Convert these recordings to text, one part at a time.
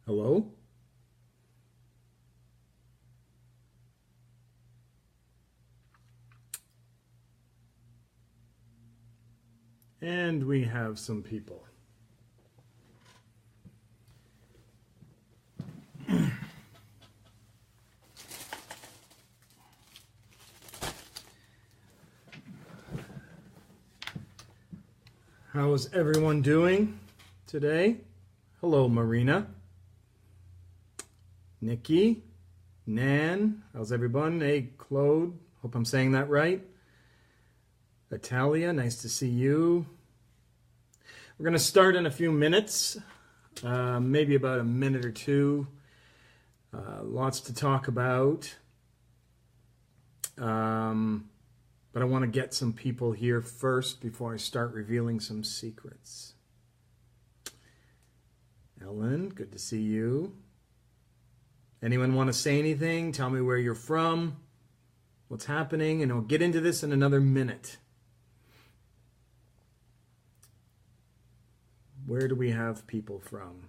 Hello? And we have some people. How is everyone doing today? Hello, Marina. Nikki. Nan. How's everyone? Hey, Claude. Hope I'm saying that right. Natalia, nice to see you. We're going to start in a few minutes, maybe about a minute or two. Lots to talk about. But I want to get some people here first before I start revealing some secrets. Ellen, good to see you. Anyone want to say anything? Tell me where you're from, what's happening, and I'll get into this in another minute. Where do we have people from?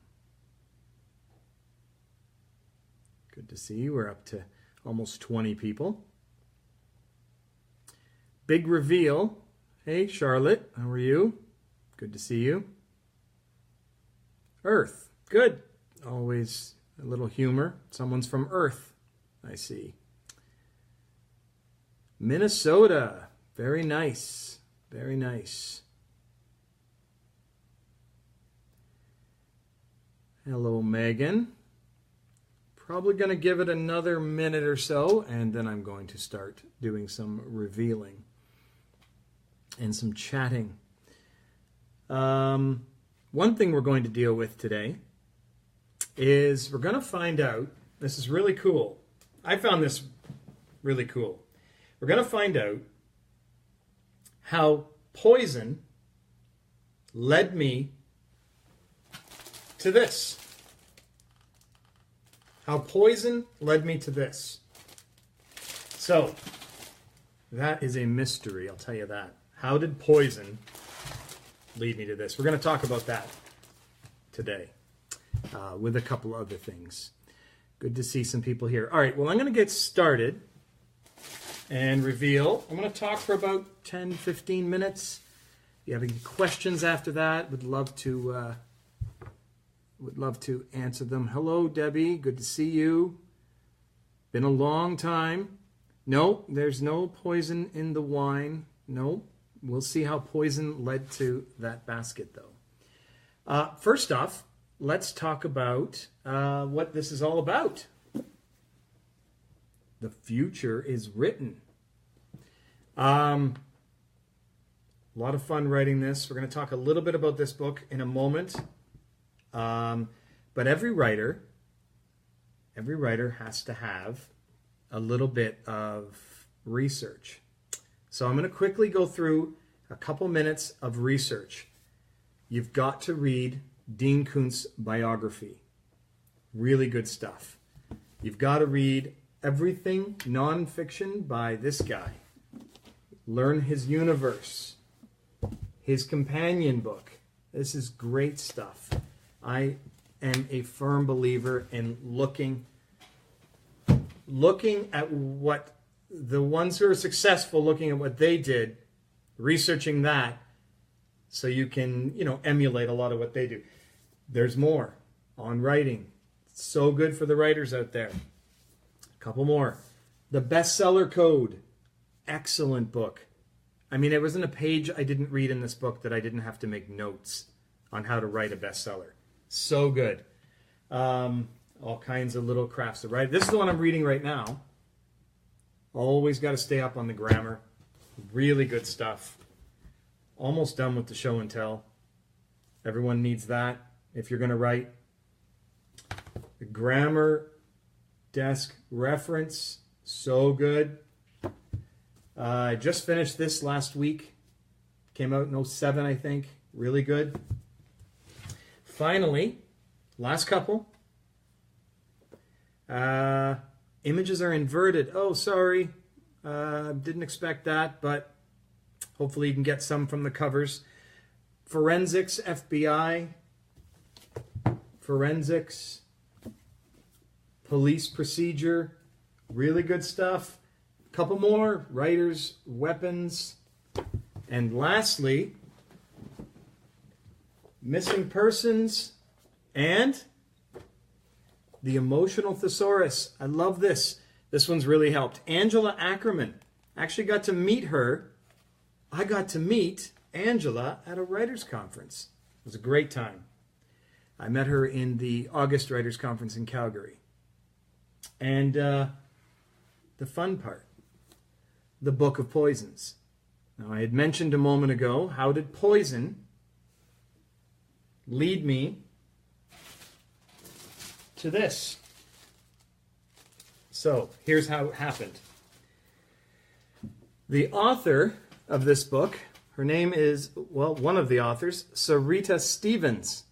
Good to see you. We're up to almost 20 people. Big reveal. Hey, Charlotte, how are you? Good to see you. Earth, good. Always a little humor. Someone's from Earth, I see. Minnesota, very nice, very nice. Hello, Megan. Probably going to give it another minute or so, and then I'm going to start doing some revealing and some chatting. One thing we're going to deal with today is we're going to find out, this is really cool. I found this really cool. We're going to find out how poison led me to this. How poison led me to this. So, that is a mystery, I'll tell you that. How did poison lead me to this? We're going to talk about that today with a couple other things. Good to see some people here. All right, well, I'm going to get started and reveal. I'm going to talk for about 10, 15 minutes. If you have any questions after that, would love to answer them. Hello, Debbie. Good to see you. Been a long time. No, there's no poison in the wine. No. We'll see how poison led to that basket, though. First off, let's talk about what this is all about. The future is written. A lot of fun writing this. We're going to talk a little bit about this book in a moment. But every writer has to have a little bit of research. So I'm going to quickly go through a couple minutes of research. You've got to read Dean Koontz's biography. Really good stuff. You've got to read everything nonfiction by this guy. Learn his universe. His companion book. This is great stuff. I am a firm believer in looking at what the ones who are successful, looking at what they did, researching that, so you can, emulate a lot of what they do. There's more on writing. It's so good for the writers out there. A couple more. The Bestseller Code. Excellent book. I mean, there wasn't a page I didn't read in this book that I didn't have to make notes on how to write a bestseller. So good. All kinds of little crafts to write. This is the one I'm reading right now. Always got to stay up on the grammar. Really good stuff. Almost done with the show and tell. Everyone needs that if you're going to write. The Grammar Desk Reference. So good. I just finished this last week. Came out in 2007, I think. Really good. Finally, last couple. Images are inverted. Oh, sorry. Didn't expect that, but hopefully you can get some from the covers. Forensics, FBI. Forensics. police procedure, really good stuff. A couple more, writers, weapons. And lastly, missing persons and the emotional thesaurus. I love this. This one's really helped. Angela Ackerman. Actually got to meet her. I got to meet Angela at a writers' conference. It was a great time. I met her in the August Writers' Conference in Calgary. And the fun part, the Book of Poisons. Now, I had mentioned a moment ago, how did poison lead me to this? So, here's how it happened. The author of this book, her name is, well, one of the authors, Sarita Stevens.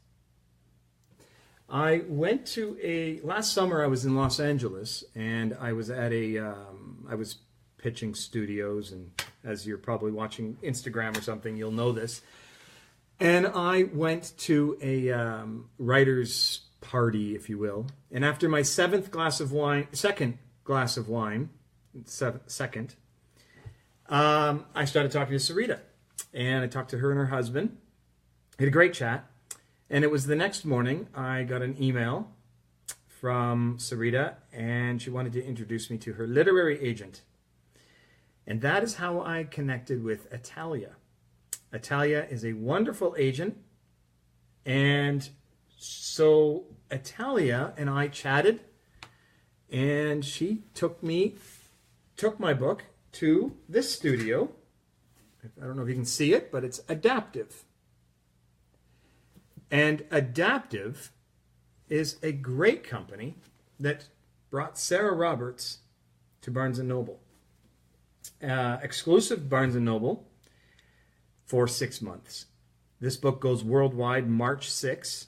I went to last summer I was in Los Angeles, and I was at I was pitching studios, and as you're probably watching Instagram or something, you'll know this. And I went to a writer's party, if you will. And after my second glass of wine, I started talking to Sarita. And I talked to her and her husband. We had a great chat. And it was the next morning, I got an email from Sarita, and she wanted to introduce me to her literary agent. And that is how I connected with Italia. Italia is a wonderful agent. And so Italia and I chatted, and she took my book to this studio. I don't know if you can see it, but it's Adaptive. And Adaptive is a great company that brought Sarah Roberts to Barnes & Noble. Exclusive Barnes & Noble for 6 months. This book goes worldwide March 6.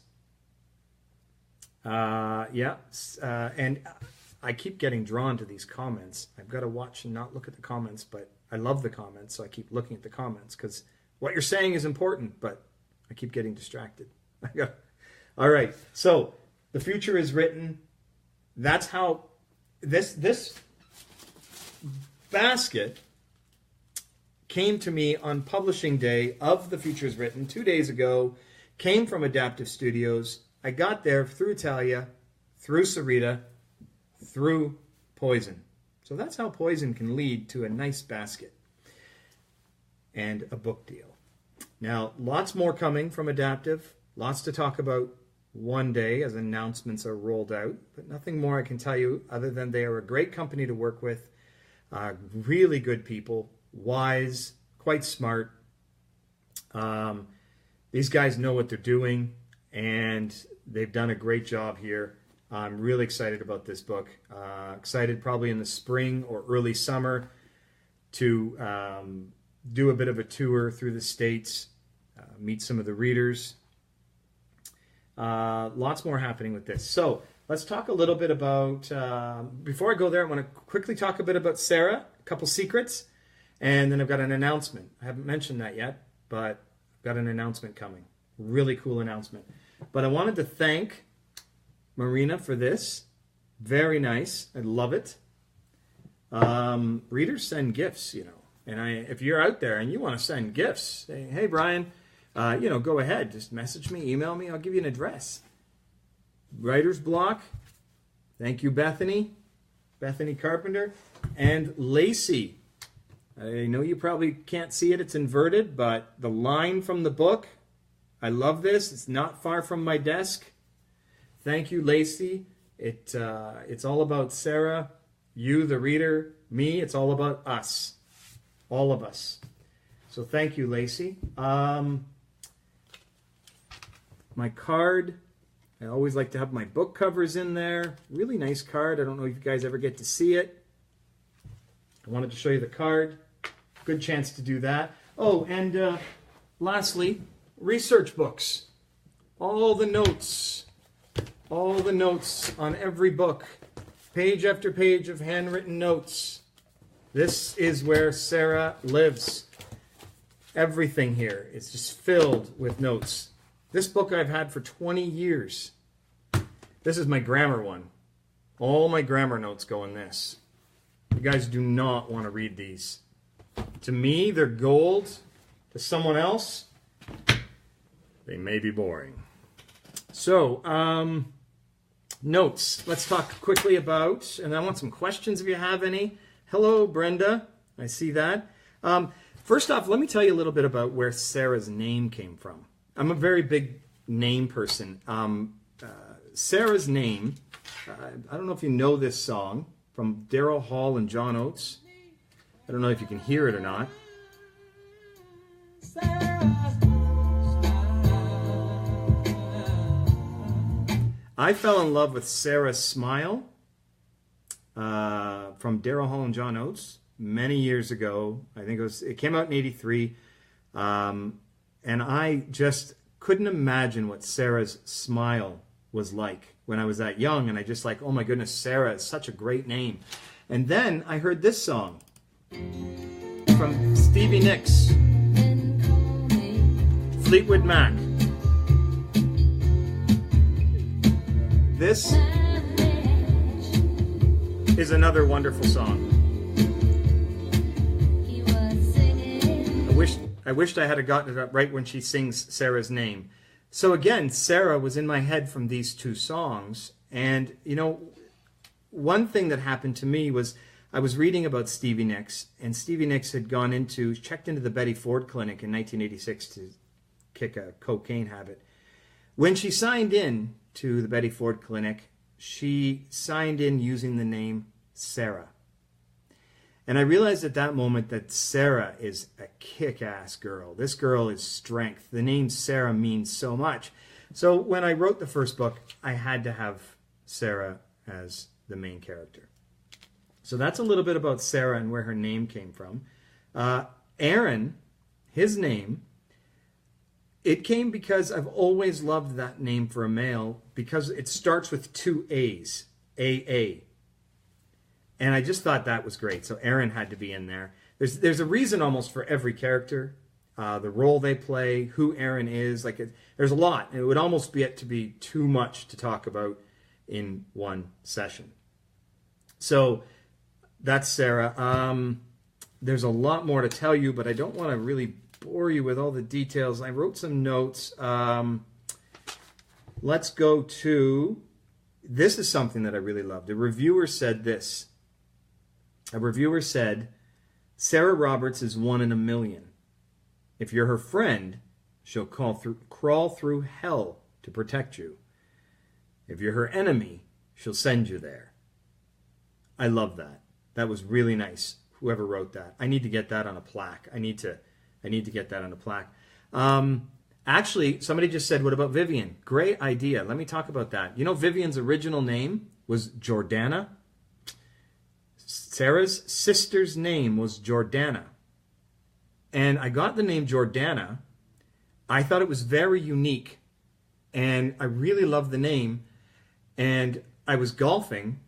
And I keep getting drawn to these comments. I've got to watch and not look at the comments, but I love the comments, so I keep looking at the comments because what you're saying is important, but I keep getting distracted. All right, so the future is written. That's how this basket came to me on publishing day of The Future is Written 2 days ago, came from Adaptive Studios. I got there through Italia, through Sarita, through Poison. So that's how Poison can lead to a nice basket and a book deal. Now, lots more coming from Adaptive. Lots to talk about one day as announcements are rolled out. But nothing more I can tell you other than they are a great company to work with. Really good people. Wise. Quite smart. These guys know what they're doing. And they've done a great job here. I'm really excited about this book. Excited probably in the spring or early summer to do a bit of a tour through the States, meet some of the readers. Lots more happening with this. So let's talk a little bit about, before I go there, I want to quickly talk a bit about Sarah, a couple secrets, and then I've got an announcement. I haven't mentioned that yet, but I've got an announcement coming. Really cool announcement. But I wanted to thank Marina for this. Very nice. I love it. Readers send gifts, you know. And if you're out there and you want to send gifts, say, hey, Brian, go ahead. Just message me, email me. I'll give you an address. Writer's Block. Thank you, Bethany Carpenter. And Lacey. I know you probably can't see it. It's inverted, but the line from the book, I love this. It's not far from my desk. Thank you, Lacey. It's all about Sarah, you, the reader, me. It's all about us. All of us. So thank you, Lacey. My card. I always like to have my book covers in there. Really nice card. I don't know if you guys ever get to see it. I wanted to show you the card. Good chance to do that. Oh, and lastly, research books. All the notes on every book. Page after page of handwritten notes. This is where Sarah lives. Everything here is just filled with notes. This book I've had for 20 years. This is my grammar one. All my grammar notes go in this. You guys do not want to read these. To me, they're gold. To someone else, they may be boring. So, notes. Let's talk quickly about, and I want some questions if you have any. Hello, Brenda. I see that. First off, let me tell you a little bit about where Sarah's name came from. I'm a very big name person. Sarah's name, I don't know if you know this song from Daryl Hall and John Oates. I don't know if you can hear it or not. I fell in love with Sarah's Smile from Daryl Hall and John Oates many years ago. I think it came out in '83. And I just couldn't imagine what Sarah's smile was like when I was that young. And I just like, oh my goodness, Sarah is such a great name. And then I heard this song from Stevie Nicks, Fleetwood Mac. This is another wonderful song. I wished I had gotten it up right when she sings Sarah's name. So again, Sarah was in my head from these two songs. And, you know, one thing that happened to me was I was reading about Stevie Nicks, and Stevie Nicks had checked into the Betty Ford Clinic in 1986 to kick a cocaine habit. When she signed in to the Betty Ford Clinic, she signed in using the name Sarah. And I realized at that moment that Sarah is a kick-ass girl. This girl is strength. The name Sarah means so much. So when I wrote the first book, I had to have Sarah as the main character. So that's a little bit about Sarah and where her name came from. Aaron, his name, it came because I've always loved that name for a male because it starts with two A's, A-A. And I just thought that was great. So Aaron had to be in there. There's a reason almost for every character, the role they play, who Aaron is. There's a lot. It would almost be too much to talk about in one session. So that's Sarah. There's a lot more to tell you, but I don't want to really bore you with all the details. I wrote some notes. Let's go to, this is something that I really loved. A reviewer said this. A reviewer said, Sarah Roberts is 1 in a million. If you're her friend, she'll crawl through hell to protect you. If you're her enemy, she'll send you there. I love that. That was really nice. Whoever wrote that. I need to get that on a plaque. I need to get that on a plaque. Actually, somebody just said, what about Vivian? Great idea. Let me talk about that. You know, Vivian's original name was Jordana. Sarah's sister's name was Jordana. And I got the name Jordana. I thought it was very unique. And I really loved the name. And I was golfing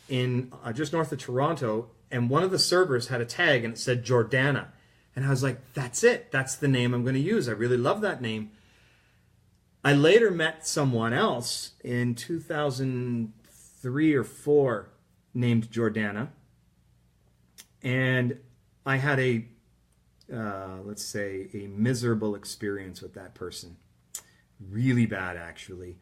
in just north of Toronto, and one of the servers had a tag and it said Jordana. And I was like, that's it. That's the name I'm going to use. I really love that name. I later met someone else in 2003 or 4 named Jordana. And I had let's say, a miserable experience with that person. Really bad, actually.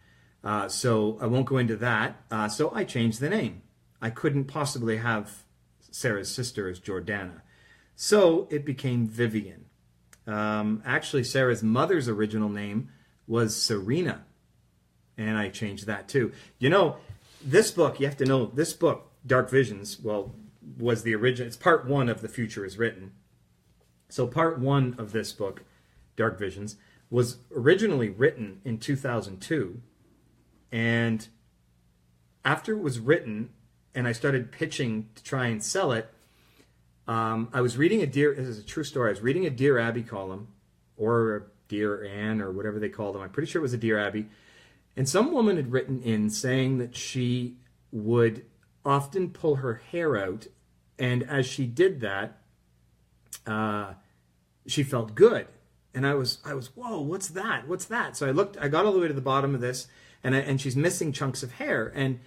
So I won't go into that. So I changed the name. I couldn't possibly have Sarah's sister as Jordana. So it became Vivian. Actually, Sarah's mother's original name was Serena. And I changed that too. You know, this book, you have to know, this book, Dark Visions, well, was the original. It's part 1 of The Future is Written. So part 1 of this book, Dark Visions, was originally written in 2002. And after it was written, and I started pitching to try and sell it, I was reading this is a true story, I was reading a Dear Abby column, or a Dear Anne, or whatever they called them. I'm pretty sure it was a Dear Abby. And some woman had written in saying that she would often pull her hair out, and as she did that, she felt good. And I was, whoa, what's that? What's that? So I got all the way to the bottom of this, and she's missing chunks of hair. And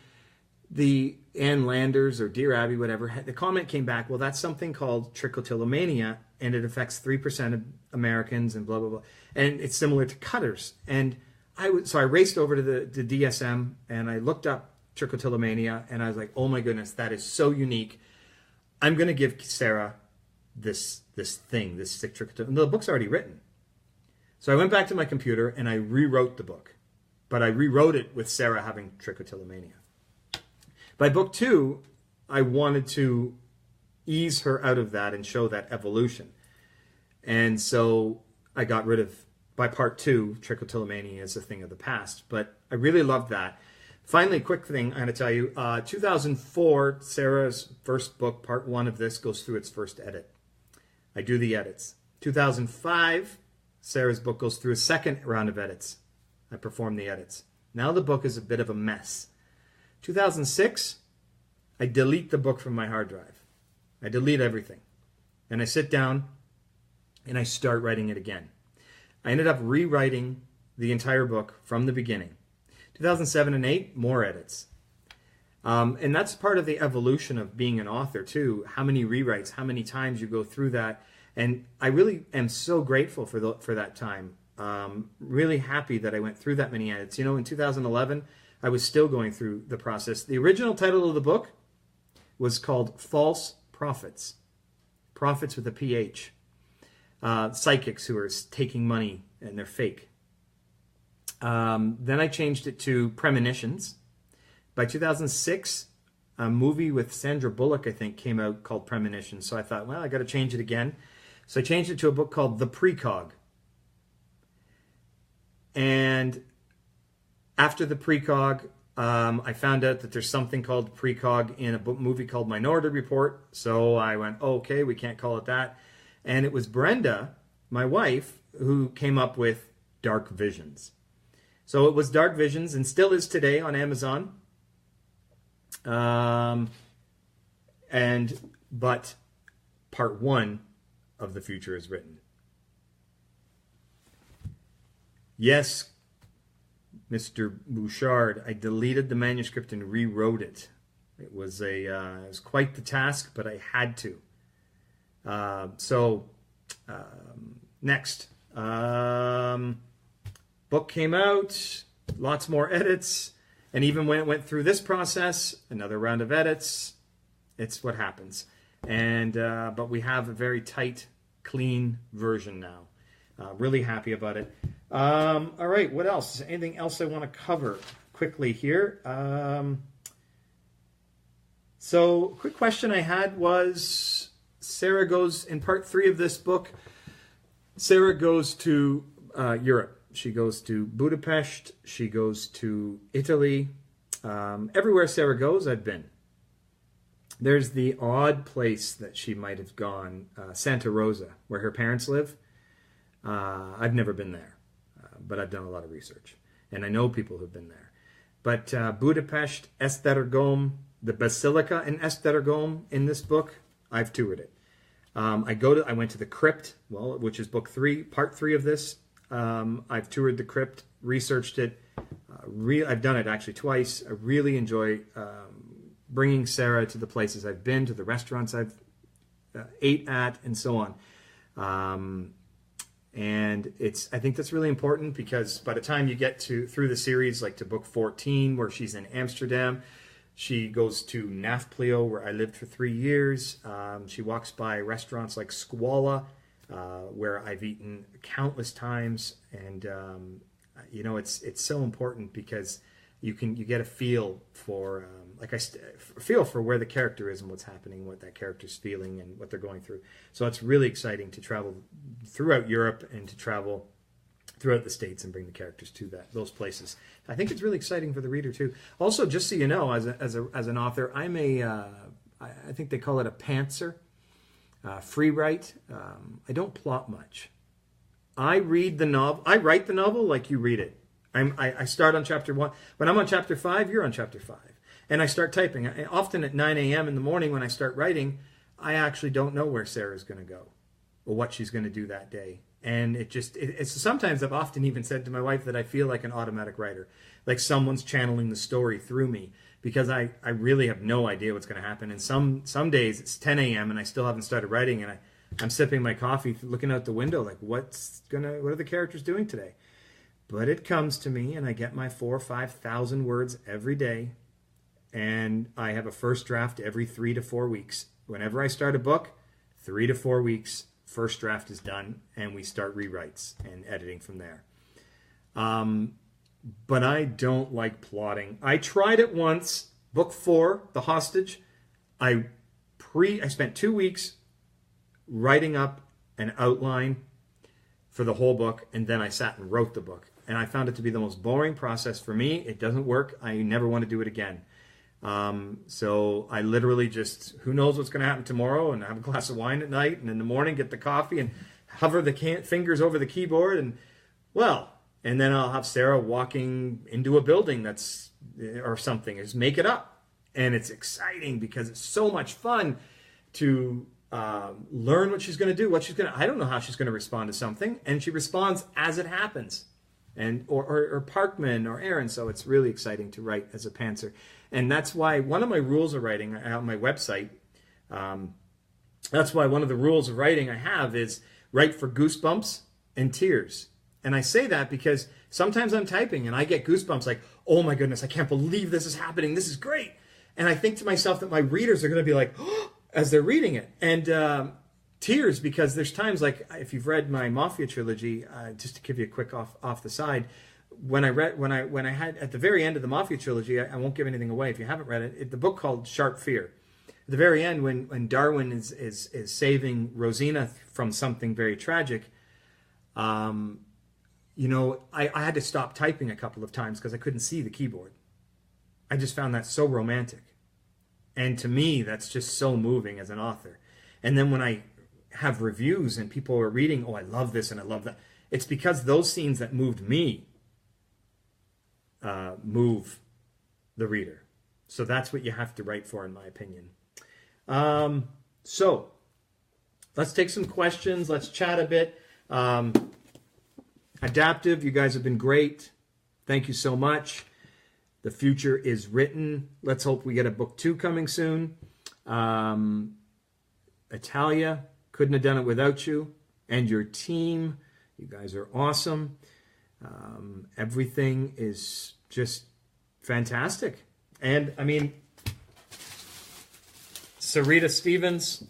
the Ann Landers or Dear Abby, whatever, the comment came back, well, that's something called trichotillomania, and it affects 3% of Americans and blah, blah, blah. And it's similar to Cutter's. And so I raced over to the DSM and I looked up trichotillomania and I was like, oh my goodness, that is so unique. I'm going to give Sarah this thing, this sick trichotillomania. The book's already written. So I went back to my computer and I rewrote the book. But I rewrote it with Sarah having trichotillomania. By book 2, I wanted to ease her out of that and show that evolution. And so I got rid of, by part 2, trichotillomania is a thing of the past. But I really loved that. Finally, quick thing I'm going to tell you. 2004, Sarah's first book, part 1 of this, goes through its first edit. I do the edits. 2005, Sarah's book goes through a second round of edits. I perform the edits. Now the book is a bit of a mess. 2006, I delete the book from my hard drive. I delete everything. And I sit down and I start writing it again. I ended up rewriting the entire book from the beginning. 2007 and 8, more edits. And that's part of the evolution of being an author too. How many rewrites, how many times you go through that. And I really am so grateful for that time. Really happy that I went through that many edits. You know, in 2011, I was still going through the process. The original title of the book was called False Prophets. Prophets with a PH. Psychics who are taking money and they're fake. Then I changed it to Premonitions. By 2006, a movie with Sandra Bullock, I think, came out called Premonitions. So I thought, well, I got to change it again. So I changed it to a book called The Precog. And after the Precog, I found out that there's something called Precog in a movie called Minority Report. So I went, oh, okay, we can't call it that. And it was Brenda, my wife, who came up with Dark Visions. So it was Dark Visions and still is today on Amazon. But part 1 of the future is written. Yes, Mr. Bouchard, I deleted the manuscript and rewrote it. It was quite the task, but I had to. Next. Book came out, lots more edits, and even when it went through this process, another round of edits, it's what happens. And but we have a very tight, clean version now. Really happy about it. All right, what else? Is there anything else I want to cover quickly here? So, quick question I had was, Sarah goes, in part 3 of this book, Sarah goes to Europe. She goes to Budapest. She goes to Italy. Everywhere Sarah goes, I've been. There's the odd place that she might have gone, Santa Rosa, where her parents live. I've never been there, but I've done a lot of research. And I know people who've been there. But Budapest, Esztergom, the Basilica in Esztergom in this book, I've toured it. I went to the crypt, which is book 3, part 3 of this. I've toured the crypt, researched it. I've done it actually twice. I really enjoy bringing Sarah to the places I've been, to the restaurants I've ate at, and so on. And I think that's really important because by the time you get through the series, like to book 14, where she's in Amsterdam, she goes to Nafplio, where I lived for 3 years. She walks by restaurants like Squala, where I've eaten countless times, and it's so important because you get a feel for feel for where the character is and what's happening, what that character's feeling, and what they're going through. So it's really exciting to travel throughout Europe and to travel throughout the States and bring the characters to those places. I think it's really exciting for the reader too. Also, just so you know, as an author, I'm I think they call it a pantser. Free write. I don't plot much. I write the novel like you read it. I start on chapter 1. When I'm on chapter 5, you're on chapter 5. And I start typing. Often at 9 a.m. in the morning when I start writing, I actually don't know where Sarah's going to go or what she's going to do that day. And it's sometimes I've often even said to my wife that I feel like an automatic writer, like someone's channeling the story through me, because I really have no idea what's going to happen. And some days it's 10 a.m. and I still haven't started writing, and I'm sipping my coffee, looking out the window like, what are the characters doing today? But it comes to me, and I get my 4,000 or 5,000 words every day, and I have a first draft every 3 to 4 weeks. Whenever I start a book, 3 to 4 weeks, first draft is done, and we start rewrites and editing from there. But I don't like plotting. I tried it once, book 4, The Hostage. I spent 2 weeks writing up an outline for the whole book, and then I sat and wrote the book. And I found it to be the most boring process for me. It doesn't work. I never want to do it again. So I literally just, who knows what's going to happen tomorrow, and have a glass of wine at night, and in the morning get the coffee and hover the fingers over the keyboard, and then I'll have Sarah walking into a building or something, just make it up. And it's exciting because it's so much fun to learn what she's going to do, I don't know how she's going to respond to something, and she responds as it happens. And or Parkman or Aaron, so it's really exciting to write as a pantser. And that's why one of my rules of writing on my website, that's why one of the rules of writing I have is write for goosebumps and tears. And I say that because sometimes I'm typing and I get goosebumps like, oh my goodness, I can't believe this is happening. This is great. And I think to myself that my readers are going to be like, oh, as they're reading it. And tears, because there's times like, if you've read my Mafia trilogy, just to give you a quick off the side, when I had at the very end of the Mafia trilogy, I won't give anything away if you haven't read it, the book called Sharp Fear. At the very end, when Darwin is saving Rosina from something very tragic, I had to stop typing a couple of times because I couldn't see the keyboard. I just found that so romantic. And to me, that's just so moving as an author. And then when I have reviews and people are reading, oh, I love this and I love that, it's because those scenes that moved me move the reader. So that's what you have to write for, in my opinion. So let's take some questions. Let's chat a bit. Adaptive, you guys have been great. Thank you so much. The future is written. Let's hope we get a book 2 coming soon. Italia, couldn't have done it without you and your team. You guys are awesome. Everything is just fantastic. And I mean, Sarita Stevens,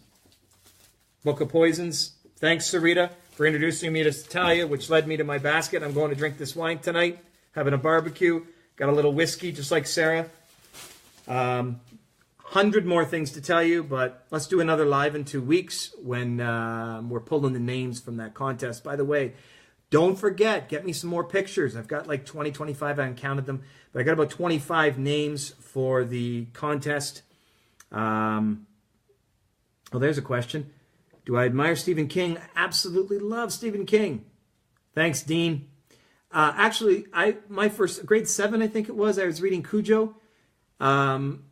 Book of Poisons. Thanks, Sarita, for introducing me to Italia, which led me to my basket. I'm going to drink this wine tonight, having a barbecue. Got a little whiskey, just like Sarah. 100 more things to tell you, but let's do another live in 2 weeks when we're pulling the names from that contest. By the way, don't forget, get me some more pictures. I've got like 20, 25, I haven't counted them, but I got about 25 names for the contest. Oh, there's a question. Do I admire Stephen King? Absolutely love Stephen King. Thanks, Dean. Actually, my first, grade 7, I think it was, I was reading Cujo. Firestarter,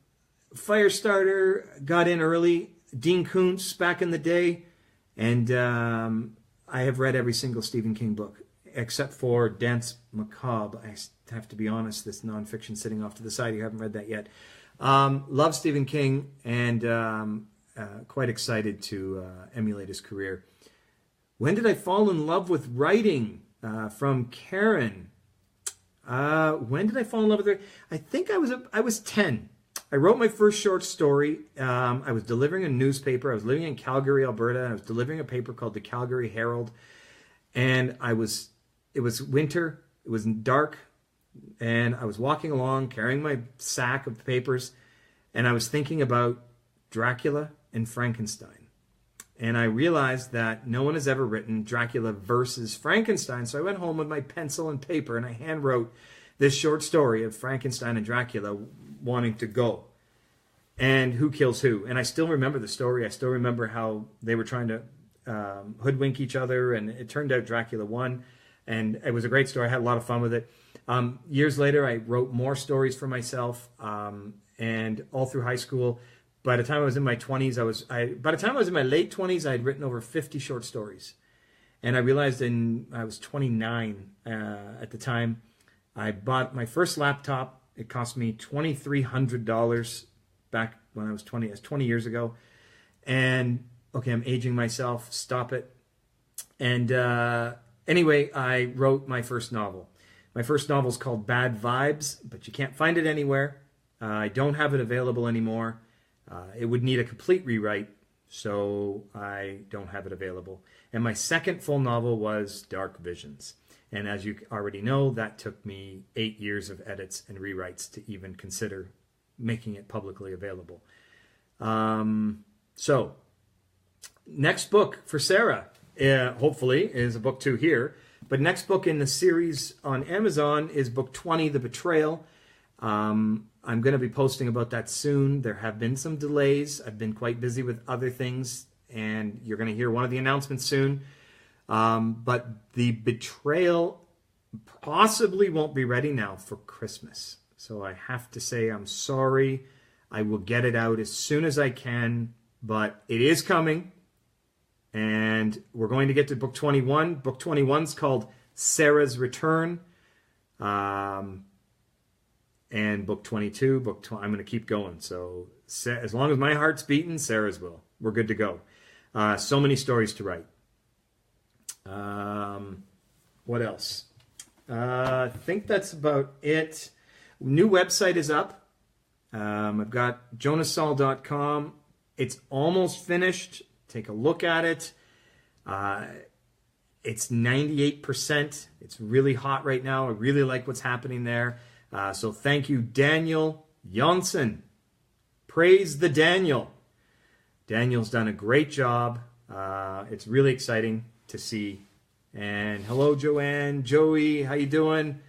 got in early. Dean Koontz back in the day. And I have read every single Stephen King book, except for Dance Macabre. I have to be honest, this nonfiction sitting off to the side, you haven't read that yet. Love Stephen King, and quite excited to emulate his career. When did I fall in love with writing? From Karen. When did I fall in love with her? I think I was 10. I wrote my first short story. I was delivering a newspaper. I was living in Calgary, Alberta. I was delivering a paper called the Calgary Herald. And it was winter. It was dark. And I was walking along, carrying my sack of papers. And I was thinking about Dracula and Frankenstein. And I realized that no one has ever written Dracula versus Frankenstein. So I went home with my pencil and paper and I hand wrote this short story of Frankenstein and Dracula wanting to go. And who kills who. And I still remember the story. I still remember how they were trying to hoodwink each other. And it turned out Dracula won. And it was a great story. I had a lot of fun with it. Years later, I wrote more stories for myself. And all through high school, by the time I was in my 20s, by the time I was in my late 20s, I had written over 50 short stories. And I realized I was 29 at the time. I bought my first laptop It cost me $2,300 back when I was 20. It's 20 years ago. And okay, I'm aging myself. Stop it. And anyway, I wrote my first novel. My first novel is called Bad Vibes, but you can't find it anywhere. I don't have it available anymore. It would need a complete rewrite, so I don't have it available. And my second full novel was Dark Visions. And as you already know, that took me 8 years of edits and rewrites to even consider making it publicly available. So, next book for Sarah, hopefully, is a book 2 here. But next book in the series on Amazon is book 20, The Betrayal. I'm going to be posting about that soon. There have been some delays. I've been quite busy with other things, and you're going to hear one of the announcements soon. But The Betrayal possibly won't be ready now for Christmas. So I have to say I'm sorry. I will get it out as soon as I can, but it is coming. And we're going to get to book 21. Book 21 is called Sarah's Return. And book 22, I'm going to keep going. So as long as my heart's beating, Sarah's will. We're good to go. So many stories to write. What else? I think that's about it. New website is up. I've got jonassaul.com. It's almost finished. Take a look at it. It's 98%. It's really hot right now. I really like what's happening there. So thank you, Daniel Janssen. Praise the Daniel. Daniel's done a great job. It's really exciting to see. And hello, Joanne, Joey, how you doing?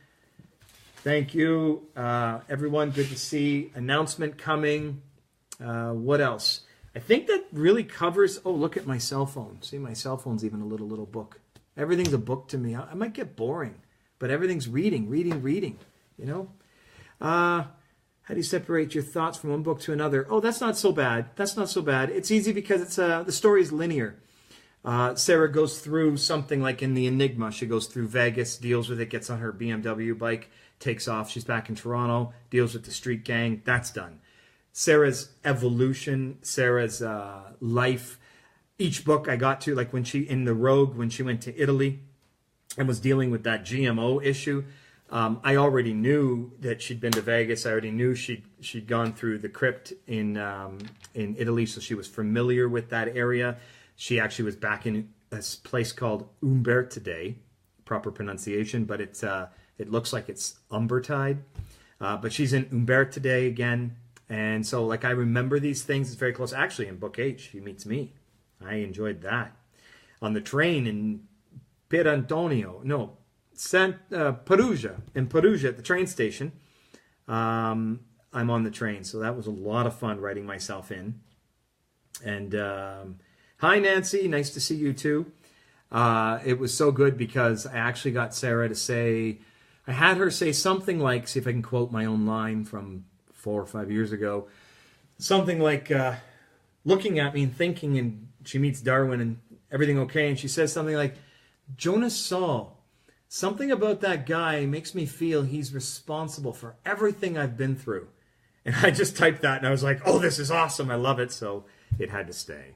Thank you, everyone. Good to see. Announcement coming. What else? I think that really covers... Oh, look at my cell phone. See, my cell phone's even a little book. Everything's a book to me. I might get boring, but everything's reading. You know? How do you separate your thoughts from one book to another? Oh, that's not so bad. It's easy because it's the story is linear. Sarah goes through something like in The Enigma. She goes through Vegas, deals with it, gets on her BMW bike, takes off. She's back in Toronto, deals with the street gang. That's done. Sarah's evolution, Sarah's life. Each book I got to, like when in Rogue, when she went to Italy and was dealing with that GMO issue, I already knew that she'd been to Vegas. I already knew she'd gone through the crypt in Italy, so she was familiar with that area. She actually was back in a place called Umbertide, proper pronunciation, but it looks like it's Umbertide. But she's in Umbertide again. And so, like, I remember these things. It's very close. Actually, in Book 8, she meets me. I enjoyed that. On the train in Perugia, in Perugia at the train station, I'm on the train. So that was a lot of fun writing myself in. And hi, Nancy. Nice to see you, too. It was so good because I actually got Sarah to say... I had her say something like, see if I can quote my own line from 4 or 5 years ago, something like looking at me and thinking, and she meets Darwin and everything okay, and she says something like, Jonas Saul, something about that guy makes me feel he's responsible for everything I've been through. And I just typed that and I was like, oh, this is awesome, I love it, so it had to stay.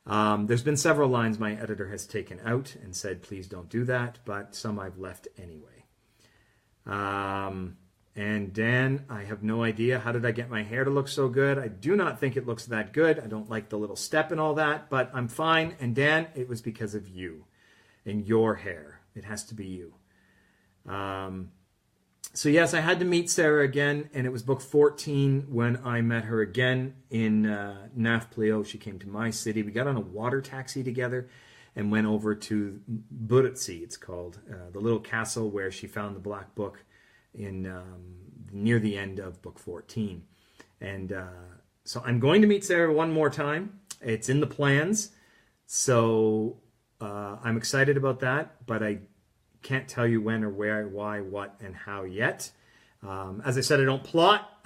There's been several lines my editor has taken out and said, please don't do that, but some I've left anyway. And Dan, I have no idea. How did I get my hair to look so good? I do not think it looks that good. I don't like the little step and all that, but I'm fine. And Dan, it was because of you and your hair. It has to be you. So yes, I had to meet Sarah again, and it was book 14 when I met her again in Nafplio. She came to my city. We got on a water taxi together and went over to Burtsi, it's called, the little castle where she found the Black Book in near the end of book 14. And so I'm going to meet Sarah one more time. It's in the plans. So I'm excited about that, but I can't tell you when or where, why, what, and how yet. As I said, I don't plot,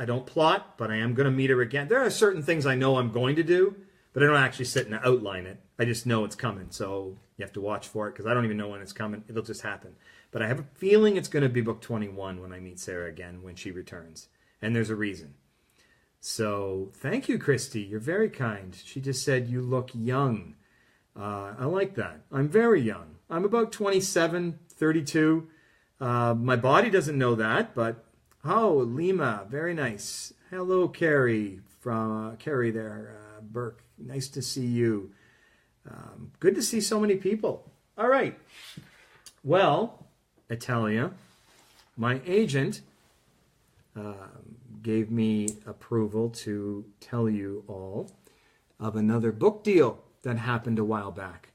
but I am going to meet her again. There are certain things I know I'm going to do, but I don't actually sit and outline it. I just know it's coming, so you have to watch for it, because I don't even know when it's coming. It'll just happen. But I have a feeling it's going to be book 21 when I meet Sarah again when she returns. And there's a reason. So thank you, Christy. You're very kind. She just said you look young. I like that. I'm very young. I'm about 27, 32. My body doesn't know that, but oh, Lima, very nice. Hello, Carrie from Carrie there, Burke. Nice to see you. Good to see so many people. All right. Well, Italia, my agent gave me approval to tell you all of another book deal that happened a while back.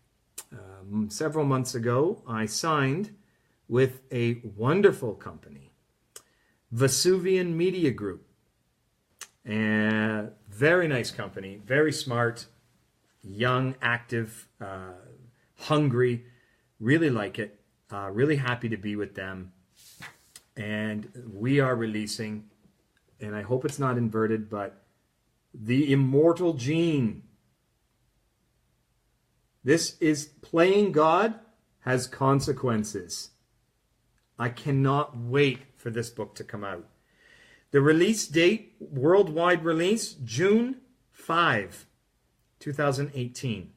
Several months ago, I signed with a wonderful company, Vesuvian Media Group. And very nice company, very smart, young, active, hungry. Really like it. Really happy to be with them. And we are releasing, and I hope it's not inverted, but The Immortal Gene. This is playing God has consequences. I cannot wait for this book to come out. The release date, worldwide release, June 5, 2018.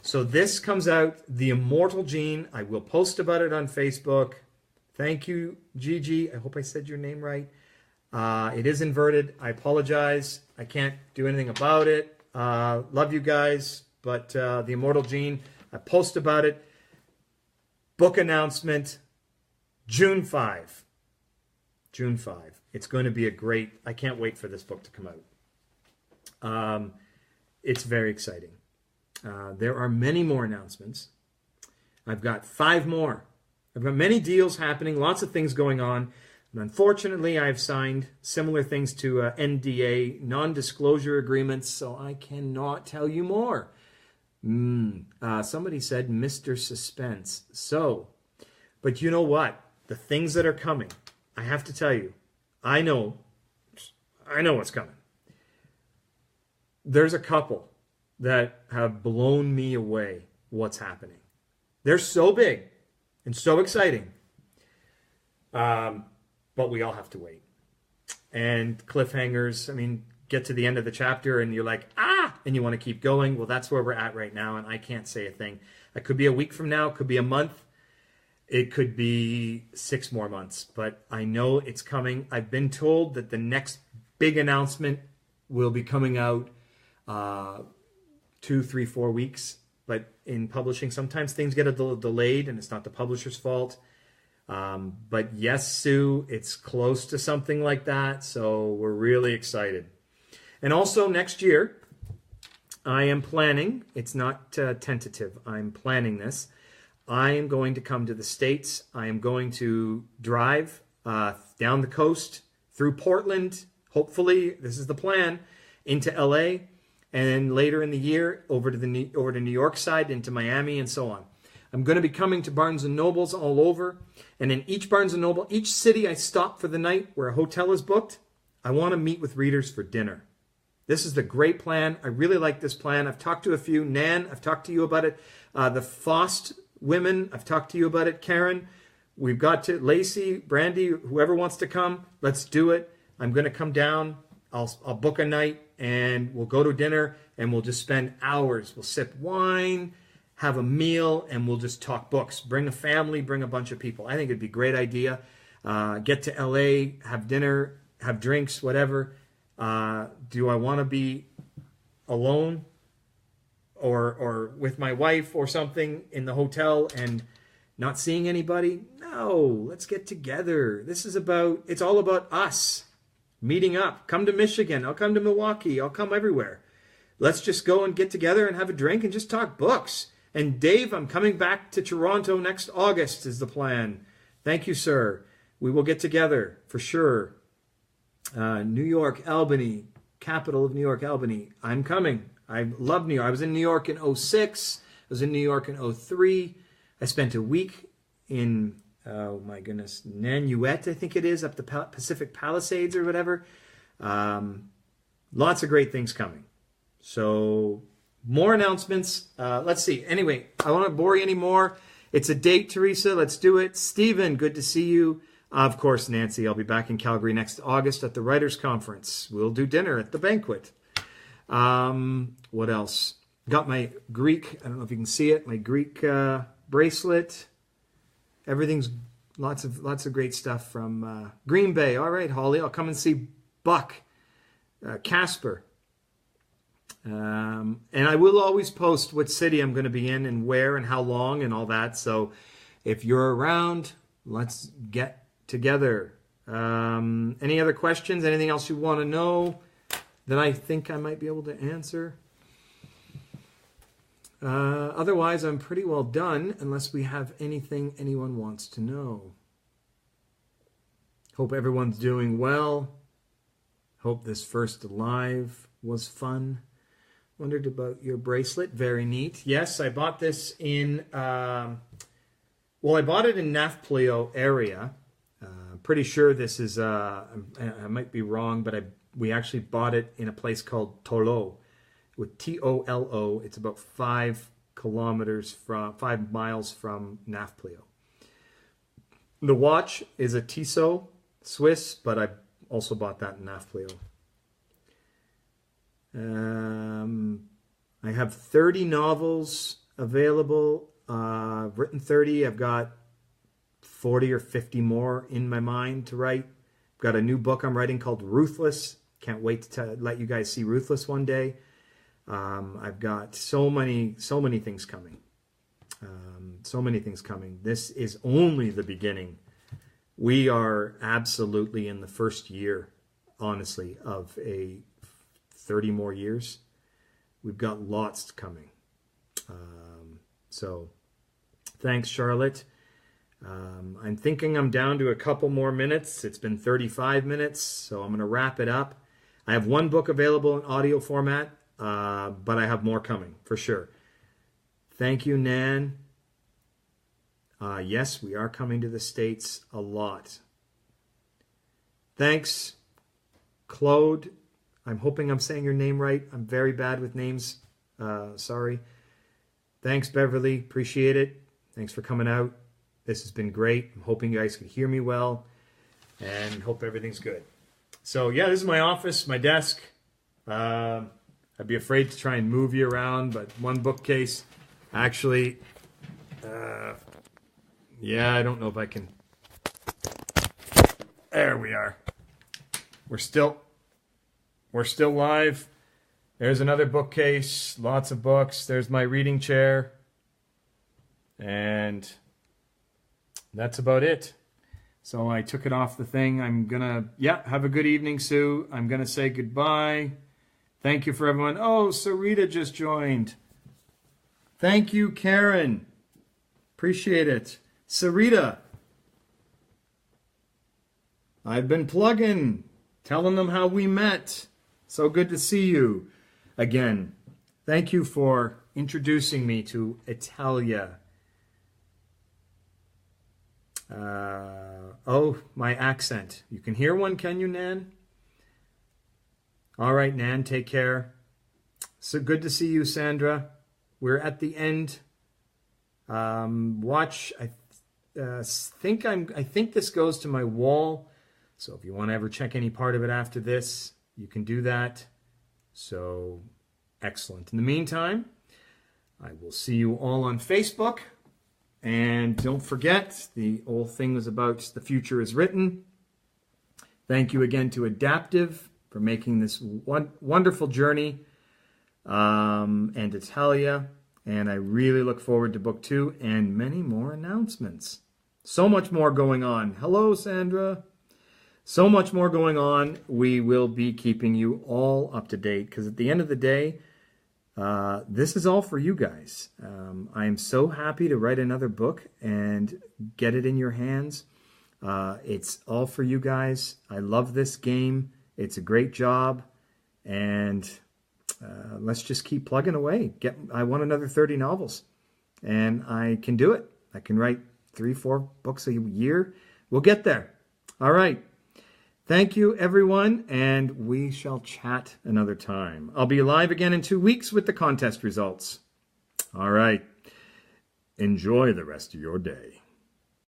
So this comes out, The Immortal Gene. I will post about it on Facebook. Thank you, Gigi. I hope I said your name right. It is inverted. I apologize. I can't do anything about it. Love you guys. But The Immortal Gene, I post about it. Book announcement, June 5. June 5. It's going to be a great, I can't wait for this book to come out. It's very exciting. There are many more announcements. I've got 5 more. I've got many deals happening, lots of things going on. And unfortunately, I've signed similar things to NDA, non-disclosure agreements, so I cannot tell you more. Somebody said Mr. Suspense. So, but you know what? The things that are coming, I have to tell you, I know what's coming. There's a couple that have blown me away what's happening. They're so big and so exciting. But we all have to wait. And cliffhangers, I mean, get to the end of the chapter and you're like, and you want to keep going. Well, that's where we're at right now, and I can't say a thing. It could be a week from now, it could be a month, it could be 6 more months, but I know it's coming. I've been told that the next big announcement will be coming out 2, 3, 4 weeks. But in publishing, sometimes things get a little delayed, and it's not the publisher's fault. But yes, Sue, it's close to something like that, so we're really excited. And also next year, I am planning, it's not tentative, I'm planning this. I am going to come to the States. I am going to drive down the coast through Portland, hopefully, this is the plan, into LA, and then later in the year over to New York side, into Miami, and so on. I'm going to be coming to Barnes & Nobles all over, and in each Barnes & Noble, each city I stop for the night where a hotel is booked, I want to meet with readers for dinner. This is the great plan. I really like this plan. I've talked to a few. Nan, I've talked to you about it. The Fost women, I've talked to you about it. Karen, we've got to, Lacey, Brandy, whoever wants to come, let's do it. I'm going to come down. I'll book a night, and we'll go to dinner, and we'll just spend hours. We'll sip wine, have a meal, and we'll just talk books. Bring a family, bring a bunch of people. I think it'd be a great idea. Get to LA, have dinner, have drinks, whatever. Do I want to be alone or with my wife or something in the hotel and not seeing anybody? No, let's get together. It's all about us meeting up. Come to Michigan. I'll come to Milwaukee. I'll come everywhere. Let's just go and get together and have a drink and just talk books. And Dave, I'm coming back to Toronto next August is the plan. Thank you, sir. We will get together for sure. New York, Albany, capital of New York, Albany. I'm coming. I love New York. I was in New York in 2006. I was in New York in 2003. I spent a week in, oh my goodness, Nanuet, I think it is, up the Pacific Palisades or whatever. Lots of great things coming. So more announcements. Let's see. Anyway, I won't bore you anymore. It's a date, Teresa. Let's do it. Stephen, good to see you. Of course, Nancy, I'll be back in Calgary next August at the Writers' Conference. We'll do dinner at the banquet. What else? Got my Greek, I don't know if you can see it, my Greek bracelet. Everything's lots of great stuff from Green Bay. All right, Holly, I'll come and see Buck, Casper. And I will always post what city I'm going to be in and where and how long and all that. So if you're around, let's get together. Any other questions? Anything else you want to know that I think I might be able to answer? Otherwise, I'm pretty well done unless we have anything anyone wants to know. Hope everyone's doing well. Hope this first live was fun. Wondered about your bracelet. Very neat. Yes, I bought this in, I bought it in Nafplio area. Pretty sure this is, I might be wrong, but we actually bought it in a place called Tolo, with Tolo. It's about 5 miles from Nafplio. The watch is a Tissot Swiss, but I also bought that in Nafplio. I have 30 novels available, written 30. I've got 40 or 50 more in my mind to write. I've got a new book I'm writing called Ruthless. Can't wait to let you guys see Ruthless one day. I've got so many things coming. This is only the beginning. We are absolutely in the first year, honestly, of a 30 more years. We've got lots coming. So thanks, Charlotte. I'm thinking I'm down to a couple more minutes. It's been 35 minutes, so I'm going to wrap it up. I have one book available in audio format, but I have more coming for sure. Thank you, Nan. Yes, we are coming to the States a lot. Thanks, Claude. I'm hoping I'm saying your name right. I'm very bad with names. Sorry. Thanks, Beverly. Appreciate it. Thanks for coming out. This has been great. I'm hoping you guys can hear me well and hope everything's good. So, yeah, this is my office, my desk. I'd be afraid to try and move you around, but one bookcase. Actually, I don't know if I can. There we are. We're still live. There's another bookcase, lots of books. There's my reading chair. And that's about it. So I took it off the thing. I'm going to, have a good evening, Sue. I'm going to say goodbye. Thank you for everyone. Oh, Sarita just joined. Thank you, Karen. Appreciate it. Sarita. I've been plugging, telling them how we met. So good to see you again. Thank you for introducing me to Italia. My accent. You can hear one, can you, Nan? All right, Nan, take care. So good to see you, Sandra. We're at the end. Watch. I think this goes to my wall. So if you want to ever check any part of it after this, you can do that. So excellent. In the meantime, I will see you all on Facebook. And don't forget, the whole thing was about The Future is Written. Thank you again to Adaptive for making this wonderful journey, and Italia. And I really look forward to book 2 and many more announcements. So much more going on. Hello, Sandra. So much more going on. We will be keeping you all up to date because at the end of the day, this is all for you guys. I am so happy to write another book and get it in your hands. It's all for you guys. I love this game. It's a great job. And let's just keep plugging away. I want another 30 novels. And I can do it. I can write 3-4 books a year. We'll get there. All right. Thank you, everyone, and we shall chat another time. I'll be live again in 2 weeks with the contest results. All right. Enjoy the rest of your day.